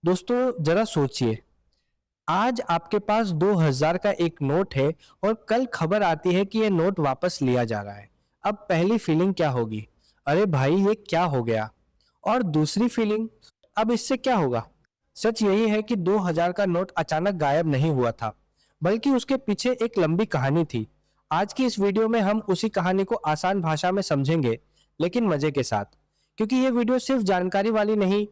दोस्तों जरा सोचिए, आज आपके पास 2000 का एक नोट है और कल खबर आती है कि ये नोट वापस लिया जा रहा है। अब पहली फीलिंग क्या होगी? अरे भाई ये क्या हो गया? और दूसरी फीलिंग, अब इससे क्या होगा? सच यही है कि 2000 का नोट अचानक गायब नहीं हुआ था, बल्कि उसके पीछे एक लंबी कहानी थी। आज की इस वीडियो में हम उसी कहानी को आसान भाषा में समझेंगे, लेकिन मजे के साथ। क्योंकि ये वीडियो सिर्फ जानकारी वाली नहीं,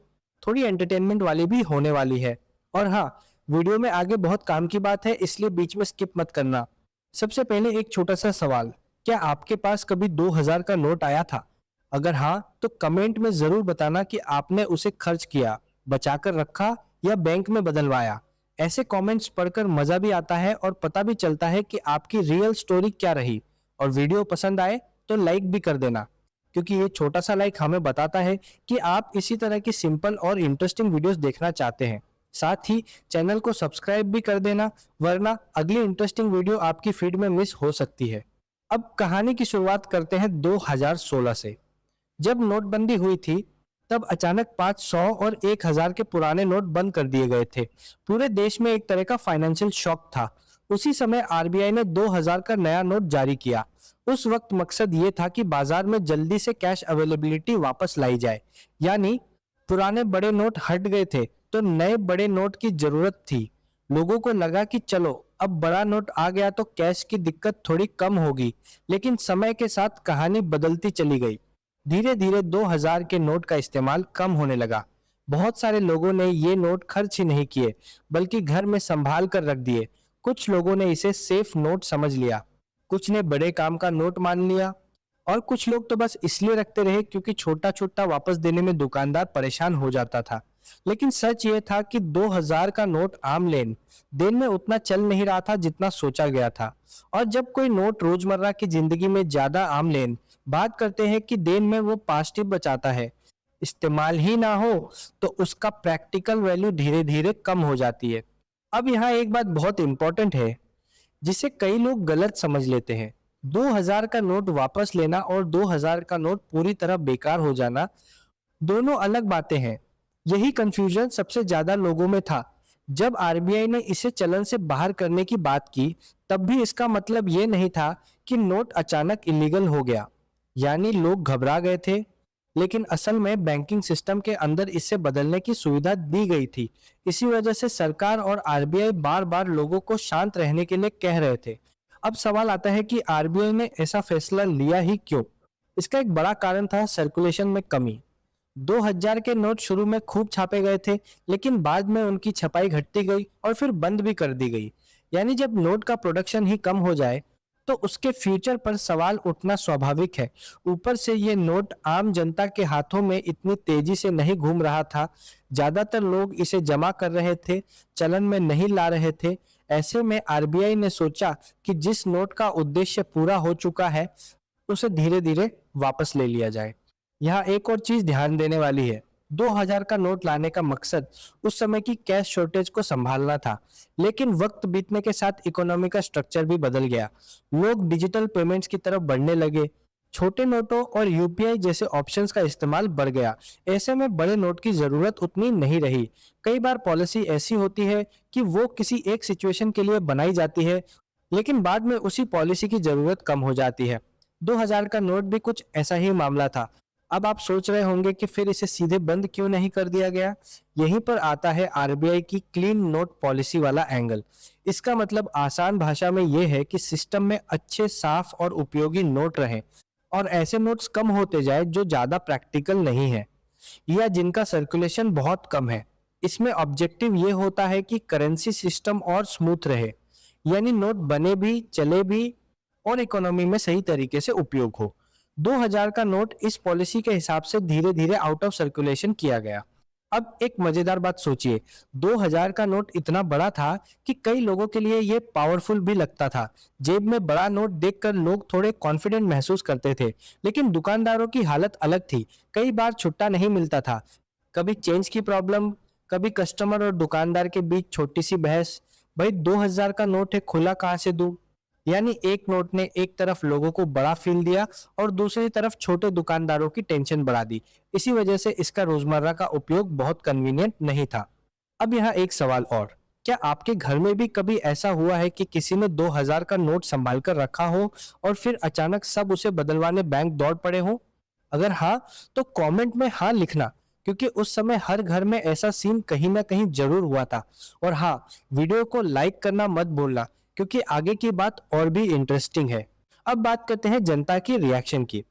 थोड़ी एंटरटेनमेंट वाली भी होने वाली है। और हाँ, वीडियो में आगे बहुत काम की बात है, इसलिए बीच में स्किप मत करना। सबसे पहले एक छोटा सा सवाल, क्या आपके पास कभी 2000 का नोट आया था? अगर हाँ, तो कमेंट में जरूर बताना कि आपने उसे खर्च किया, बचाकर रखा या बैंक में बदलवाया। ऐसे कमेंट्स पढ़कर मजा भी आता है और पता भी चलता है कि आपकी रियल स्टोरी क्या रही। और वीडियो पसंद आए तो लाइक भी कर देना, क्योंकि ये छोटा सा लाइक हमें बताता है कि आप इसी तरह की सिंपल और इंटरेस्टिंग वीडियोस देखना चाहते हैं। साथ ही चैनल को सब्सक्राइब भी कर देना, वरना अगली इंटरेस्टिंग वीडियो आपकी फीड में मिस हो सकती है। अब कहानी की शुरुआत करते हैं 2016 से। जब नोटबंदी हुई थी, तब अचानक 500 और 1000 के पुराने नोट बंद कर दिए गए थे। पूरे देश में एक तरह का फाइनेंशियल शॉक था। उसी समय आरबीआई ने 2000 का नया नोट जारी किया। उस वक्त मकसद ये था कि बाजार में जल्दी से कैश अवेलेबिलिटी वापस लाई जाए। यानी पुराने बड़े नोट हट गए थे, तो नए बड़े नोट की जरूरत थी। लोगों को लगा कि चलो अब बड़ा नोट आ गया तो कैश की दिक्कत थोड़ी कम होगी। लेकिन समय के साथ कहानी बदलती चली गई। धीरे धीरे 2000 के नोट का इस्तेमाल कम होने लगा। बहुत सारे लोगों ने ये नोट खर्च ही नहीं किए, बल्कि घर में संभाल कर रख दिए। कुछ लोगों ने इसे सेफ नोट समझ लिया, कुछ ने बड़े काम का नोट मान लिया, और कुछ लोग तो बस इसलिए रखते रहे क्योंकि छोटा छोटा वापस देने में दुकानदार परेशान हो जाता था। लेकिन सच ये था कि 2000 का नोट आम लेन देन में उतना चल नहीं रहा था जितना सोचा गया था। और जब कोई नोट रोजमर्रा की जिंदगी में ज्यादा आम लेन बात करते हैं कि देन में वो 5 टिप बचाता है, इस्तेमाल ही ना हो, तो उसका प्रैक्टिकल वैल्यू धीरे धीरे कम हो जाती है। अब यहाँ एक बात बहुत इंपॉर्टेंट है, जिसे कई लोग गलत समझ लेते हैं। 2000 का नोट वापस लेना और 2000 का नोट पूरी तरह बेकार हो जाना दोनों अलग बातें हैं। यही कंफ्यूजन सबसे ज्यादा लोगों में था। जब आरबीआई ने इसे चलन से बाहर करने की बात की, तब भी इसका मतलब ये नहीं था कि नोट अचानक इलीगल हो गया। यानी लोग घबरा गए थे, लेकिन असल में बैंकिंग सिस्टम के अंदर इसे बदलने की सुविधा दी गई थी। इसी वजह से सरकार और आरबीआई बार बार लोगों को शांत रहने के लिए कह रहे थे। अब सवाल आता है कि आरबीआई ने ऐसा फैसला लिया ही क्यों? इसका एक बड़ा कारण था सर्कुलेशन में कमी। 2000 के नोट शुरू में खूब छापे गए थे, लेकिन बाद में उनकी छपाई घटती गई और फिर बंद भी कर दी गई। यानी जब नोट का प्रोडक्शन ही कम हो जाए, तो उसके फ्यूचर पर सवाल उठना स्वाभाविक है। ऊपर से ये नोट आम जनता के हाथों में इतनी तेजी से नहीं घूम रहा था। ज्यादातर लोग इसे जमा कर रहे थे, चलन में नहीं ला रहे थे। ऐसे में आरबीआई ने सोचा कि जिस नोट का उद्देश्य पूरा हो चुका है, उसे धीरे धीरे वापस ले लिया जाए। यहाँ एक और चीज ध्यान देने वाली है। 2000 का नोट लाने का मकसद उस समय की कैश शॉर्टेज को संभालना था, लेकिन वक्त बीतने के साथ इकोनॉमी का स्ट्रक्चर भी बदल गया। लोग डिजिटल पेमेंट्स की तरफ बढ़ने लगे, छोटे नोटों और यूपीआई जैसे ऑप्शंस का इस्तेमाल बढ़ गया। ऐसे में बड़े नोट की जरूरत उतनी नहीं रही। कई बार पॉलिसी ऐसी होती है कि वो किसी एक सिचुएशन के लिए बनाई जाती है, लेकिन बाद में उसी पॉलिसी की जरूरत कम हो जाती है। 2000 का नोट भी कुछ ऐसा ही मामला था। अब आप सोच रहे होंगे कि फिर इसे सीधे बंद क्यों नहीं कर दिया गया? यहीं पर आता है आरबीआई की क्लीन नोट पॉलिसी वाला एंगल। इसका मतलब आसान भाषा में यह है कि सिस्टम में अच्छे, साफ और उपयोगी नोट रहें, और ऐसे नोट्स कम होते जाए जो ज्यादा प्रैक्टिकल नहीं है या जिनका सर्कुलेशन बहुत कम है। इसमें ऑब्जेक्टिव ये होता है कि करेंसी सिस्टम और स्मूथ रहे, यानी नोट बने भी, चले भी और इकोनॉमी में सही तरीके से उपयोग हो। 2000 का नोट इस पॉलिसी के हिसाब से धीरे धीरे आउट ऑफ सर्कुलेशन किया गया। अब एक मजेदार बात सोचिए, 2000 का नोट इतना बड़ा था कि कई लोगों के लिए यह पावरफुल भी लगता था। जेब में बड़ा नोट देखकर लोग थोड़े कॉन्फिडेंट महसूस करते थे। लेकिन दुकानदारों की हालत अलग थी। कई बार छुट्टा नहीं मिलता था, कभी चेंज की प्रॉब्लम, कभी कस्टमर और दुकानदार के बीच छोटी सी बहस। भाई 2000 का नोट है, खुला कहाँ से दूं? यानी एक नोट ने एक तरफ लोगों को बड़ा फील दिया और दूसरी तरफ छोटे दुकानदारों की टेंशन बढ़ा दी। इसी वजह से इसका रोजमर्रा का उपयोग बहुत कन्वीनियंट नहीं था। अब यहाँ एक सवाल और, क्या आपके घर में भी कभी ऐसा हुआ है कि किसी ने 2000 का नोट संभाल कर रखा हो और फिर अचानक सब उसे बदलवाने बैंक दौड़ पड़े हो? अगर हाँ, तो कमेंट में हाँ लिखना, क्योंकि उस समय हर घर में ऐसा सीन कहीं ना कहीं जरूर हुआ था। और हाँ, वीडियो को लाइक करना मत भूलना, क्योंकि आगे की बात और भी इंटरेस्टिंग है। अब बात करते हैं जनता की रिएक्शन की।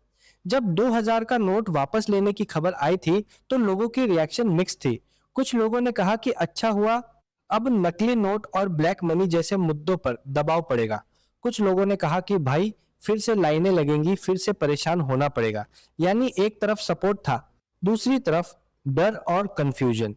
जब 2000 का नोट वापस लेने की खबर आई थी, तो लोगों की रिएक्शन मिक्स थी। कुछ लोगों ने कहा कि अच्छा हुआ, अब नकली नोट और ब्लैक मनी जैसे मुद्दों पर दबाव पड़ेगा। कुछ लोगों ने कहा कि भाई फिर से लाइनें लगेंगी, फिर से परेशान होना पड़ेगा। यानी एक तरफ सपोर्ट था, दूसरी तरफ डर और कंफ्यूजन।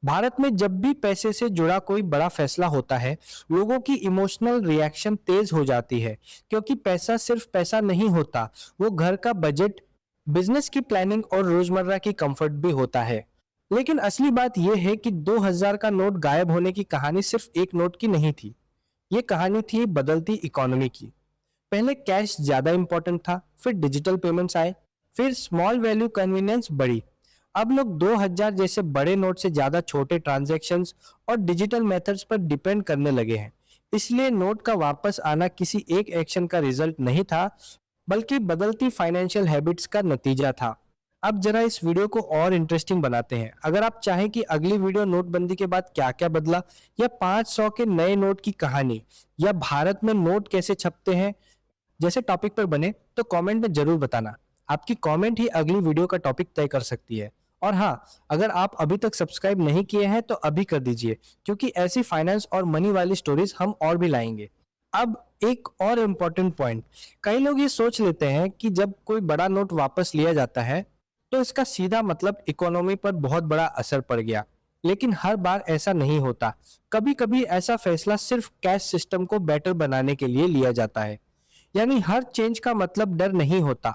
भारत में जब भी पैसे से जुड़ा कोई बड़ा फैसला होता है, लोगों की इमोशनल रिएक्शन तेज हो जाती है, क्योंकि पैसा सिर्फ पैसा नहीं होता, वो घर का बजट, बिजनेस की प्लानिंग और रोजमर्रा की कंफर्ट भी होता है। लेकिन असली बात यह है कि 2000 का नोट गायब होने की कहानी सिर्फ एक नोट की नहीं थी। ये कहानी थी बदलती इकोनॉमी की। पहले कैश ज्यादा इंपॉर्टेंट था, फिर डिजिटल पेमेंट्स आए, फिर स्मॉल वैल्यू कन्वीनियंस बढ़ी। अब लोग 2000 जैसे बड़े नोट से ज्यादा छोटे ट्रांजैक्शंस और डिजिटल मेथड्स पर डिपेंड करने लगे हैं। इसलिए नोट का वापस आना किसी एक एक्शन का रिजल्ट नहीं था, बल्कि बदलती फाइनेंशियल हैबिट्स का नतीजा था। अब जरा इस वीडियो को और इंटरेस्टिंग बनाते हैं। अगर आप चाहें कि अगली वीडियो नोटबंदी के बाद क्या क्या बदला, या 500 के नए नोट की कहानी, या भारत में नोट कैसे छपते हैं जैसे टॉपिक पर बने, तो कमेंट में जरूर बताना। आपकी कमेंट ही अगली वीडियो का टॉपिक तय कर सकती है। और हाँ, अगर आप अभी तक सब्सक्राइब नहीं किए हैं तो अभी कर दीजिए, क्योंकि ऐसी फाइनेंस और मनी वाली स्टोरीज हम और भी लाएंगे। अब एक और इम्पोर्टेंट पॉइंट, कई लोग ये सोच लेते हैं कि जब कोई बड़ा नोट वापस लिया जाता है तो इसका सीधा मतलब इकोनॉमी पर बहुत बड़ा असर पड़ गया। लेकिन हर बार ऐसा नहीं होता। कभी कभी ऐसा फैसला सिर्फ कैश सिस्टम को बेटर बनाने के लिए लिया जाता है। यानी हर चेंज का मतलब डर नहीं होता,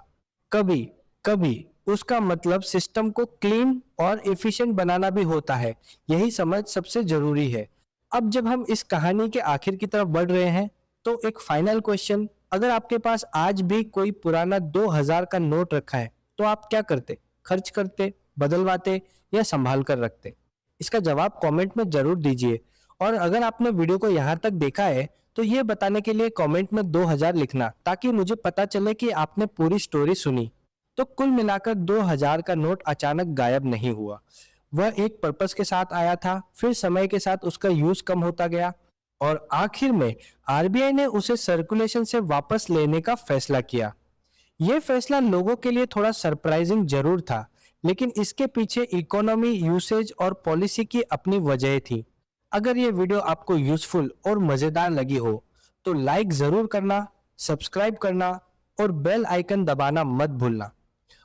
कभी कभी उसका मतलब सिस्टम को क्लीन और एफिशिएंट बनाना भी होता है। यही समझ सबसे जरूरी है। अब जब हम इस कहानी के आखिर की तरफ बढ़ रहे हैं, तो एक फाइनल क्वेश्चन, अगर आपके पास आज भी कोई पुराना 2000 का नोट रखा है, तो आप क्या करते? खर्च करते, बदलवाते, या संभाल कर रखते? इसका जवाब कमेंट में जरूर दीजिए। और अगर आपने वीडियो को यहाँ तक देखा है, तो ये बताने के लिए कमेंट में 2000 लिखना, ताकि मुझे पता चले कि आपने पूरी स्टोरी सुनी। तो कुल मिलाकर 2000 का नोट अचानक गायब नहीं हुआ। वह एक पर्पस के साथ आया था, फिर समय के साथ उसका यूज कम होता गया, और आखिर में आरबीआई ने उसे सर्कुलेशन से वापस लेने का फैसला किया। यह फैसला लोगों के लिए थोड़ा सरप्राइजिंग जरूर था, लेकिन इसके पीछे इकोनॉमी, यूसेज और पॉलिसी की अपनी वजह थी। अगर ये वीडियो आपको यूजफुल और मजेदार लगी हो, तो लाइक जरूर करना, सब्सक्राइब करना और बेल आइकन दबाना मत भूलना।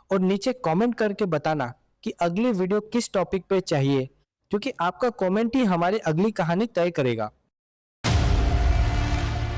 और नीचे कमेंट करके बताना कि अगली वीडियो किस टॉपिक पे चाहिए, क्योंकि आपका कमेंट ही हमारी अगली कहानी तय करेगा।